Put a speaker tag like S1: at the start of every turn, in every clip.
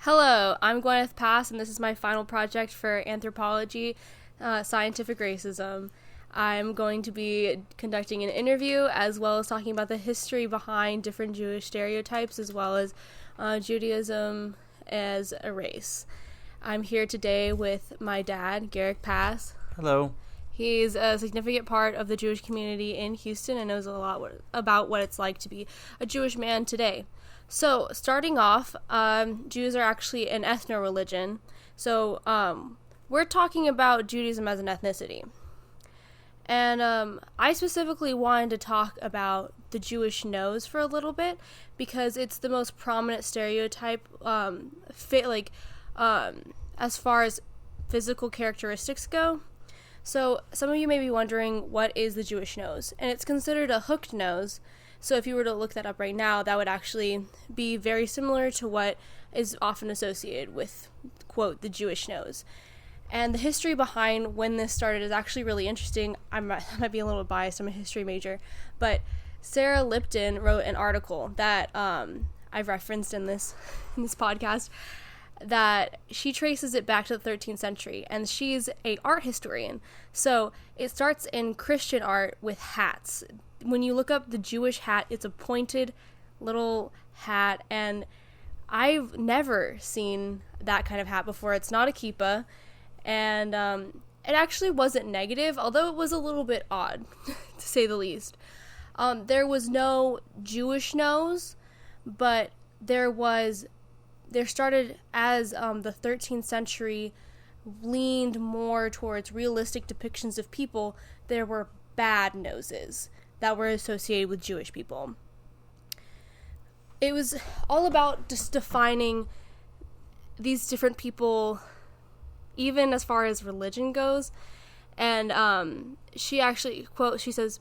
S1: Hello, I'm Gwyneth Pass, and this is my final project for anthropology, scientific racism. I'm going to be conducting an interview as well as talking about the history behind different Jewish stereotypes as well as Judaism as a race. I'm here today with my dad, Garrick Pass.
S2: Hello.
S1: He's a significant part of the Jewish community in Houston and knows a lot about what it's like to be a Jewish man today. So, starting off, Jews are actually an ethno-religion. So, we're talking about Judaism as an ethnicity. And I specifically wanted to talk about the Jewish nose for a little bit because it's the most prominent stereotype, as far as physical characteristics go. So some of you may be wondering, what is the Jewish nose? And it's considered a hooked nose. So if you were to look that up right now, that would actually be very similar to what is often associated with, quote, the Jewish nose. And the history behind when this started is actually really interesting. I might be a little biased. I'm a history major. But Sarah Lipton wrote an article that I've referenced in this podcast, that she traces it back to the 13th century, and she's an art historian. So it starts in Christian art with hats. When you look up the Jewish hat, it's a pointed little hat, and I've never seen that kind of hat before. It's not a kippah, and it actually wasn't negative, although it was a little bit odd, to say the least. There was no Jewish nose, but there started as the 13th century leaned more towards realistic depictions of people. There were bad noses that were associated with Jewish people. It was all about just defining these different people, even as far as religion goes. And she actually, quote, she says,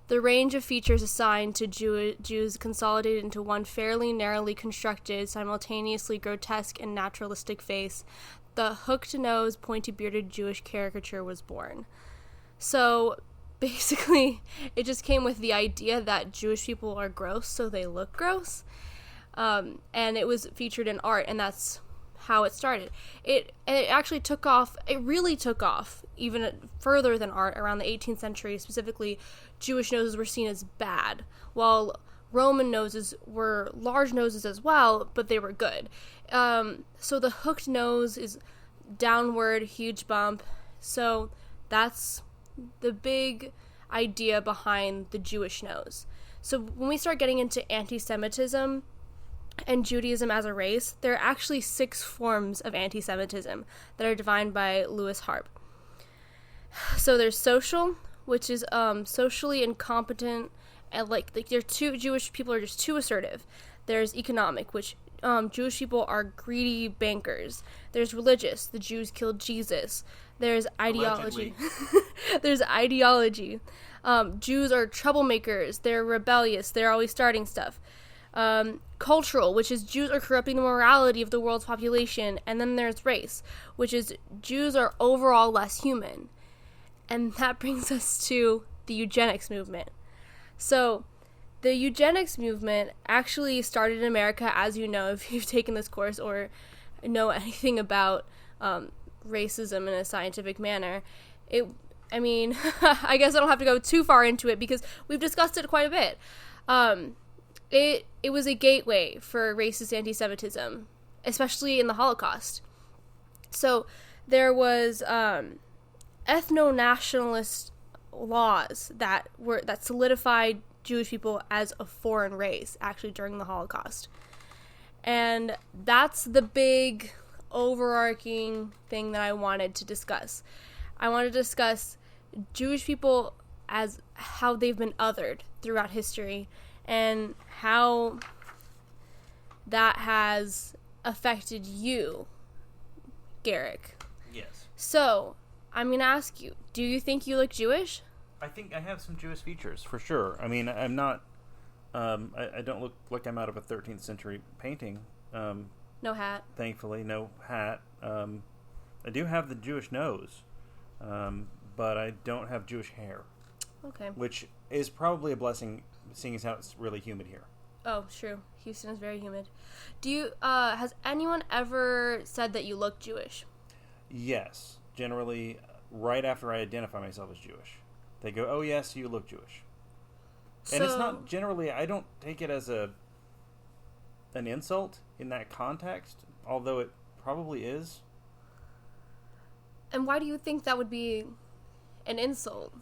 S1: "The range of features assigned to Jews consolidated into one fairly narrowly constructed, simultaneously grotesque and naturalistic face. The hooked nose, pointy-bearded Jewish caricature was born." So basically, it just came with the idea that Jewish people are gross, so they look gross. And it was featured in art, and that's how it started. It actually took off. It really took off even further than art around the 18th century. Specifically, Jewish noses were seen as bad, while Roman noses were large noses as well, but they were good. So the hooked nose is downward, huge bump. So that's the big idea behind the Jewish nose. So when we start getting into anti-Semitism and Judaism as a race, there are actually 6 forms of anti-Semitism that are defined by Louis Harp. So there's social, which is socially incompetent, and like Jewish people are just too assertive. There's economic, which Jewish people are greedy bankers. There's religious, the Jews killed Jesus. There's ideology. There's ideology. Jews are troublemakers. They're rebellious. They're always starting stuff. Cultural, which is Jews are corrupting the morality of the world's population. And then there's race, which is Jews are overall less human. And that brings us to the eugenics movement. So the eugenics movement actually started in America, as you know, if you've taken this course or know anything about racism in a scientific manner. I guess I don't have to go too far into it because we've discussed it quite a bit. It was a gateway for racist anti-Semitism, especially in the Holocaust. So there was ethno-nationalist laws that solidified Jewish people as a foreign race, actually, during the Holocaust. And that's the big overarching thing that I wanted to discuss. I want to discuss Jewish people as how they've been othered throughout history and how that has affected you, Garrick.
S2: Yes.
S1: So, I'm going to ask you, do you think you look Jewish?
S2: I think I have some Jewish features, for sure. I mean, I'm not... I don't look like I'm out of a 13th century painting.
S1: No hat.
S2: Thankfully, no hat. I do have the Jewish nose, but I don't have Jewish hair.
S1: Okay.
S2: Which is probably a blessing, seeing as how it's really humid here.
S1: Oh, true. Houston is very humid. Do you, has anyone ever said that you look Jewish?
S2: Yes. Generally, right after I identify myself as Jewish. They go, oh, yes, you look Jewish. And it's not generally, I don't take it as an insult in that context, although it probably is.
S1: And why do you think that would be an insult?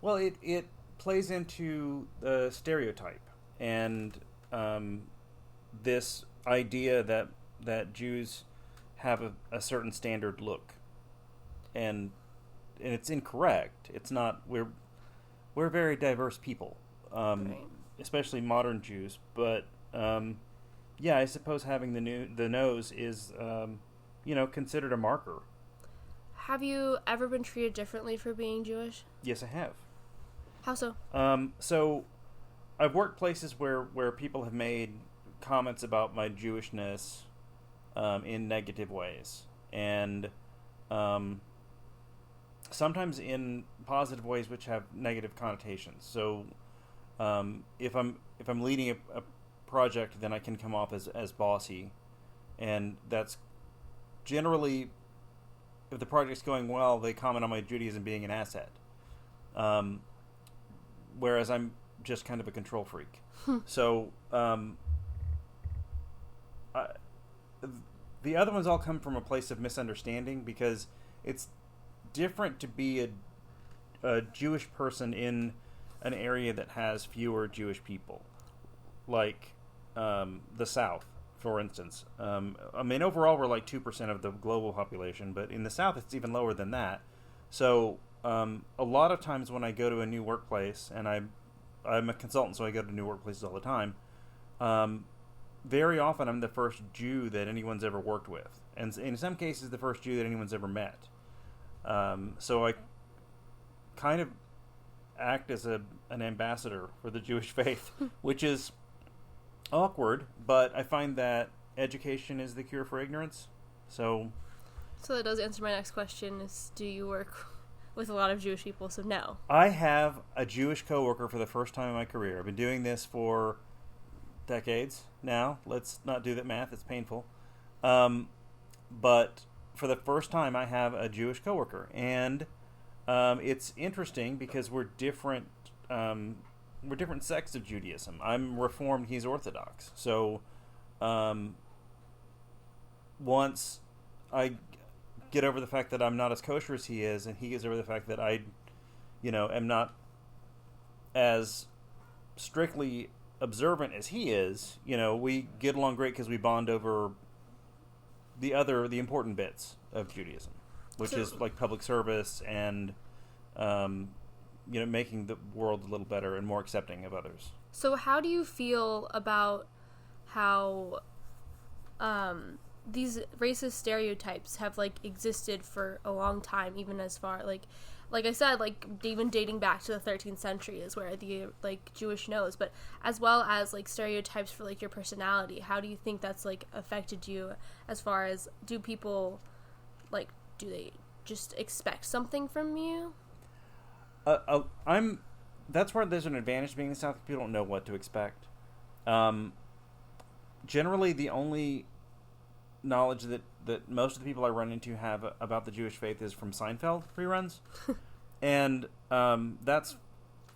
S2: Well, it plays into the stereotype and this idea that Jews have a certain standard look, and it's incorrect. It's not. We're a very diverse people,
S1: Right.
S2: especially modern Jews. But yeah, I suppose having the nose is considered a marker.
S1: Have you ever been treated differently for being Jewish?
S2: Yes, I have.
S1: How so?
S2: So I've worked places where people have made comments about my Jewishness in negative ways, and sometimes in positive ways which have negative connotations. So if I'm leading a project, then I can come off as bossy, and that's generally, if the project's going well, they comment on my Judaism being an asset. Whereas I'm just kind of a control freak. So the other ones all come from a place of misunderstanding, because it's different to be a Jewish person in an area that has fewer Jewish people, like the South, for instance. I mean, overall we're like 2% of the global population, but in the South it's even lower than that. So a lot of times when I go to a new workplace, and I'm a consultant, so I go to new workplaces all the time, very often I'm the first Jew that anyone's ever worked with, and in some cases the first Jew that anyone's ever met. So I kind of act as an ambassador for the Jewish faith, which is awkward, but I find that education is the cure for ignorance. So
S1: that does answer my next question, is do you work with a lot of Jewish people? So no.
S2: I have a Jewish coworker for the first time in my career. I've been doing this for decades now. Let's not do that math. It's painful. But for the first time, I have a Jewish coworker. And it's interesting because we're different sects of Judaism. I'm Reformed, he's Orthodox. So once I get over the fact that I'm not as kosher as he is, and he gets over the fact that I, am not as strictly observant as he is, we get along great because we bond over the important bits of Judaism, which is like public service and, making the world a little better and more accepting of others.
S1: So how do you feel about how these racist stereotypes have existed for a long time, even as far like I said, even dating back to the 13th century is where the Jewish nose, but as well as stereotypes for your personality. How do you think that's affected you, as far as, do people do they just expect something from you?
S2: That's where there's an advantage to being in the South. People don't know what to expect. Generally, the only knowledge that most of the people I run into have about the Jewish faith is from Seinfeld reruns, and that's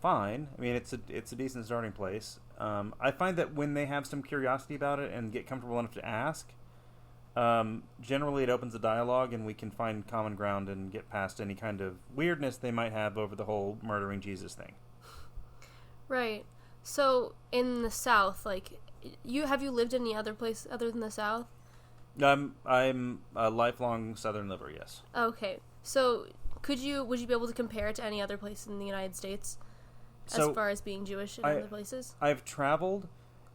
S2: fine. I mean, it's a decent starting place. I find that when they have some curiosity about it and get comfortable enough to ask, generally it opens a dialogue, and we can find common ground and get past any kind of weirdness they might have over the whole murdering Jesus thing.
S1: Right. So in the South, have you lived in any other place other than the South?
S2: I'm a lifelong Southern liver, yes.
S1: Okay. So would you be able to compare it to any other place in the United States as far as being Jewish in other places?
S2: I've traveled,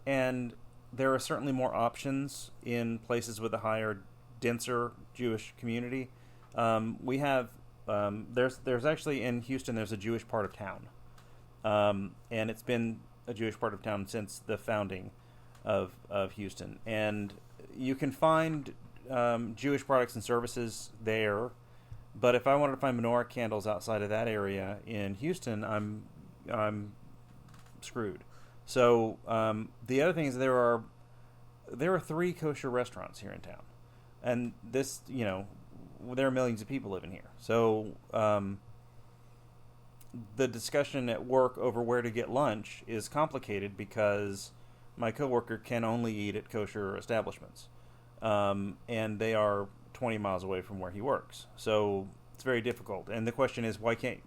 S2: and there are certainly more options in places with a higher, denser Jewish community. We have there's actually in Houston there's a Jewish part of town, and it's been a Jewish part of town since the founding of Houston, and you can find Jewish products and services there, but if I wanted to find menorah candles outside of that area in Houston, I'm screwed. So the other thing is there are 3 kosher restaurants here in town, and this, there are millions of people living here. So the discussion at work over where to get lunch is complicated because my coworker can only eat at kosher establishments, and they are 20 miles away from where he works. So it's very difficult. And the question is, why can't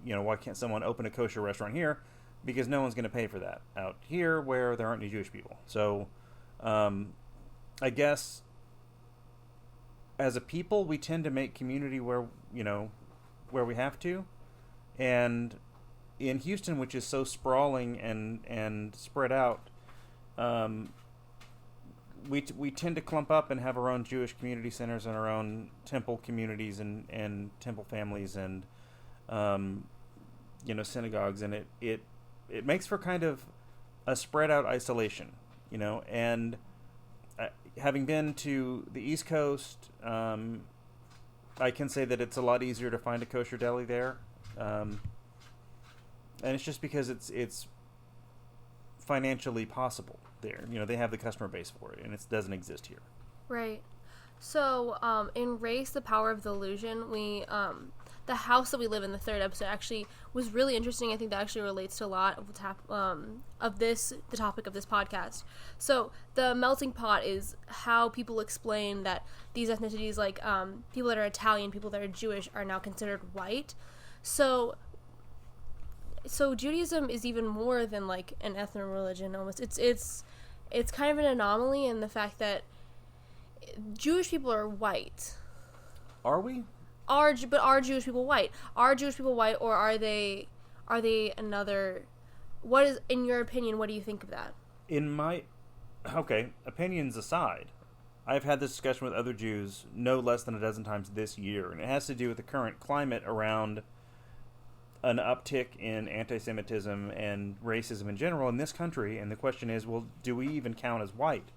S2: someone open a kosher restaurant here? Because no one's going to pay for that out here where there aren't any Jewish people. So I guess as a people, we tend to make community where we have to. And in Houston, which is so sprawling and spread out, we tend to clump up and have our own Jewish community centers and our own temple communities and temple families and synagogues, and it makes for kind of a spread out isolation, and having been to the East Coast, I can say that it's a lot easier to find a kosher deli there, and it's just because it's financially possible there. They have the customer base for it, and it doesn't exist here.
S1: Right. So, in Race, The Power of the Illusion, we, the house that we live in, the 3rd episode, actually was really interesting. I think that actually relates to a lot of the topic of this podcast. So, the melting pot is how people explain that these ethnicities, like people that are Italian, people that are Jewish, are now considered white. So Judaism is even more than like an ethno-religion almost. It's kind of an anomaly in the fact that Jewish people are white.
S2: Are we?
S1: Are Jewish people white? Are Jewish people white, or are they another? What is, in your opinion, what do you think of that?
S2: Opinions aside, I've had this discussion with other Jews no less than a dozen times this year, and it has to do with the current climate around an uptick in anti-Semitism and racism in general in this country. And the question is, well, do we even count as white?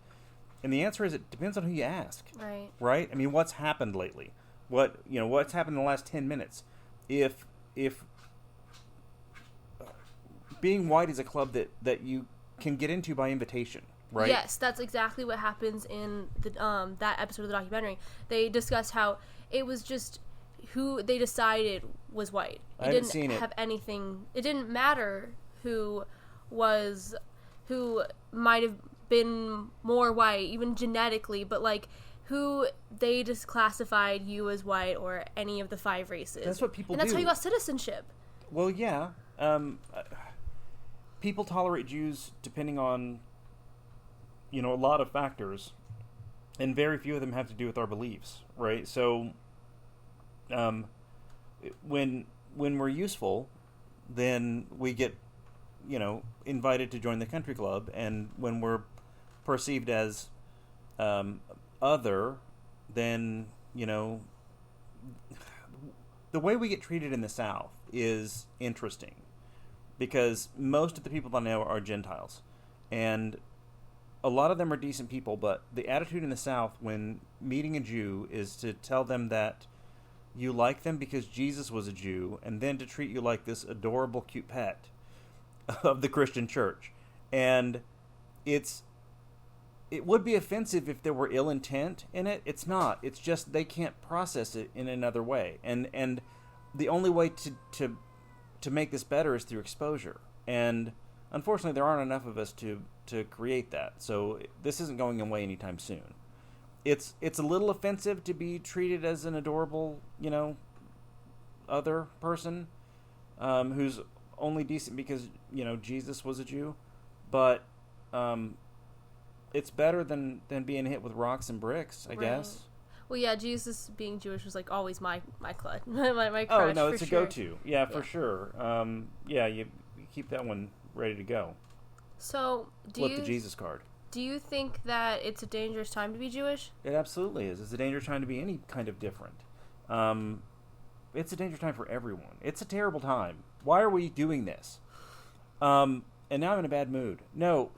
S2: And the answer is, it depends on who you ask.
S1: Right.
S2: Right? I mean, what's happened lately? What's happened in the last 10 minutes? If being white is a club that you can get into by invitation, right?
S1: Yes, that's exactly what happens in the that episode of the documentary. They discussed how it was just who they decided was white.
S2: I haven't seen it.
S1: Have anything. It didn't matter who might have been more white, even genetically, but like who they just classified you as white or any of the 5 races.
S2: That's what people do.
S1: And that's how you got citizenship.
S2: Well, yeah. People tolerate Jews depending on, a lot of factors, and very few of them have to do with our beliefs, right? So, when we're useful, then we get, invited to join the country club, and when we're perceived as other, then, the way we get treated in the South is interesting, because most of the people that I know are Gentiles, and a lot of them are decent people, but the attitude in the South when meeting a Jew is to tell them that you like them because Jesus was a Jew, and then to treat you like this adorable, cute pet of the Christian church. And it would be offensive if there were ill intent in it. It's not. It's just they can't process it in another way. And the only way to make this better is through exposure. And unfortunately, there aren't enough of us to create that. So this isn't going away anytime soon. It's a little offensive to be treated as an adorable, other person who's only decent because, Jesus was a Jew. But it's better than being hit with rocks and bricks, I guess.
S1: Well, yeah, Jesus being Jewish was like always my crush. my crush.
S2: Oh no, it's
S1: for
S2: a
S1: sure.
S2: go-to. Yeah, for sure. You keep that one ready to go.
S1: So,
S2: the Jesus card.
S1: Do you think that it's a dangerous time to be Jewish?
S2: It absolutely is. It's a dangerous time to be any kind of different. It's a dangerous time for everyone. It's a terrible time. Why are we doing this? And now I'm in a bad mood. No,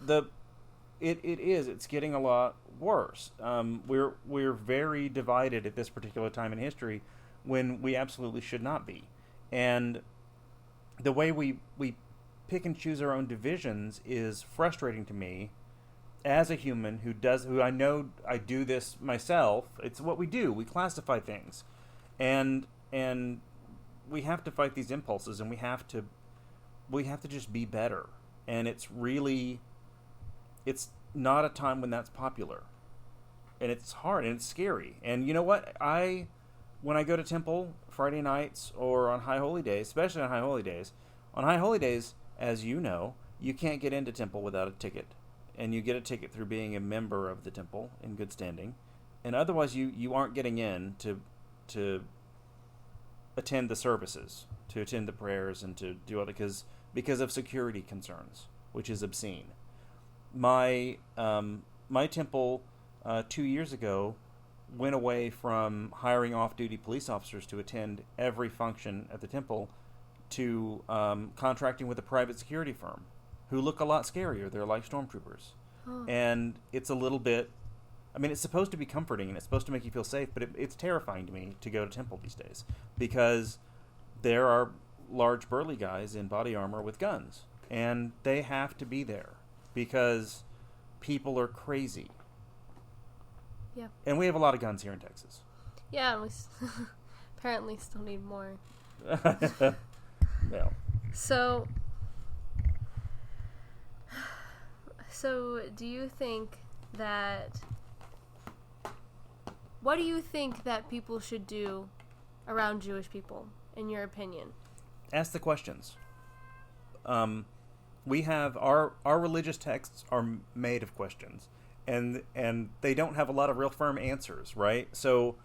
S2: it is. It's getting a lot worse. We're very divided at this particular time in history when we absolutely should not be. And the way we pick and choose our own divisions is frustrating to me as a human who I know I do this myself. It's what we do. We classify things. And we have to fight these impulses, and we have to just be better. And it's not a time when that's popular. And it's hard and it's scary. And you know what? When I go to temple Friday nights or on High Holy Days, especially on High Holy Days, as you know, you can't get into temple without a ticket. And you get a ticket through being a member of the temple in good standing. And otherwise you aren't getting in to attend the services, to attend the prayers, and to do other because of security concerns, which is obscene. My temple 2 years ago went away from hiring off-duty police officers to attend every function at the temple to contracting with a private security firm who look a lot scarier. They're like stormtroopers. Oh. And it's a little bit, it's supposed to be comforting and it's supposed to make you feel safe, but it's terrifying to me to go to temple these days because there are large burly guys in body armor with guns, and they have to be there because people are crazy.
S1: Yeah.
S2: And we have a lot of guns here in Texas.
S1: Yeah, and we apparently still need more.
S2: Yeah.
S1: So do you think what do you think that people should do around Jewish people, in your opinion?
S2: Ask the questions. We have our religious texts are made of questions, and they don't have a lot of real firm answers, right? So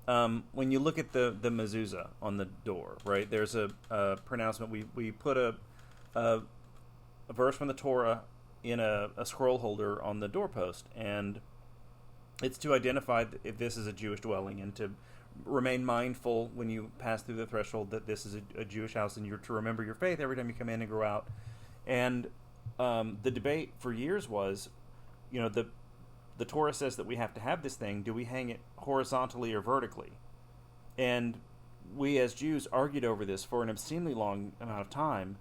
S2: when you look at the mezuzah on the door, right, there's a pronouncement. We put a verse from the Torah in a scroll holder on the doorpost, and it's to identify if this is a Jewish dwelling and to remain mindful when you pass through the threshold that this is a Jewish house, and you're to remember your faith every time you come in and go out. And the debate for years was, the Torah says that we have to have this thing. Do we hang it horizontally or vertically? And we as Jews argued over this for an obscenely long amount of time,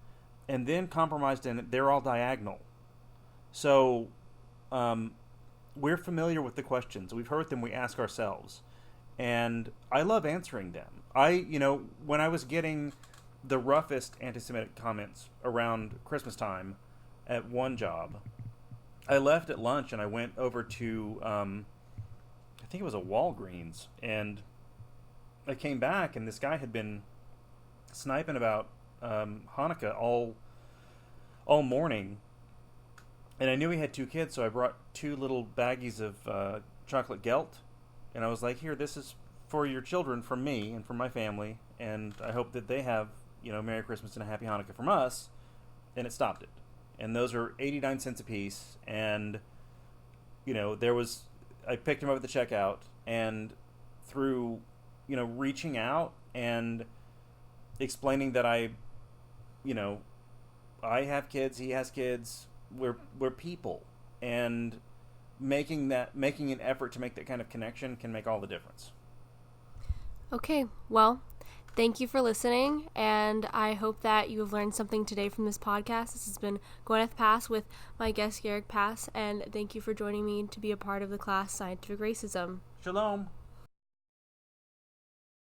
S2: and then compromised in it. They're all diagonal. So we're familiar with the questions. We've heard them. We ask ourselves. And I love answering them. When I was getting the roughest anti-Semitic comments around Christmas time at one job, I left at lunch and I went over to, I think it was a Walgreens, and I came back and this guy had been sniping about Hanukkah all morning, and I knew he had 2 kids, so I brought 2 little baggies of chocolate gelt, and I was like, here, this is for your children from me and from my family, and I hope that they have, Merry Christmas and a Happy Hanukkah from us, and it stopped it. And those are 89 cents a piece, and, I picked them up at the checkout, and through, reaching out and explaining that I have kids, he has kids, we're people, and making an effort to make that kind of connection can make all the difference.
S1: Okay, well, thank you for listening, and I hope that you have learned something today from this podcast. This has been Gwyneth Pass with my guest Garrick Pass, and thank you for joining me to be a part of the class Scientific Racism.
S2: Shalom.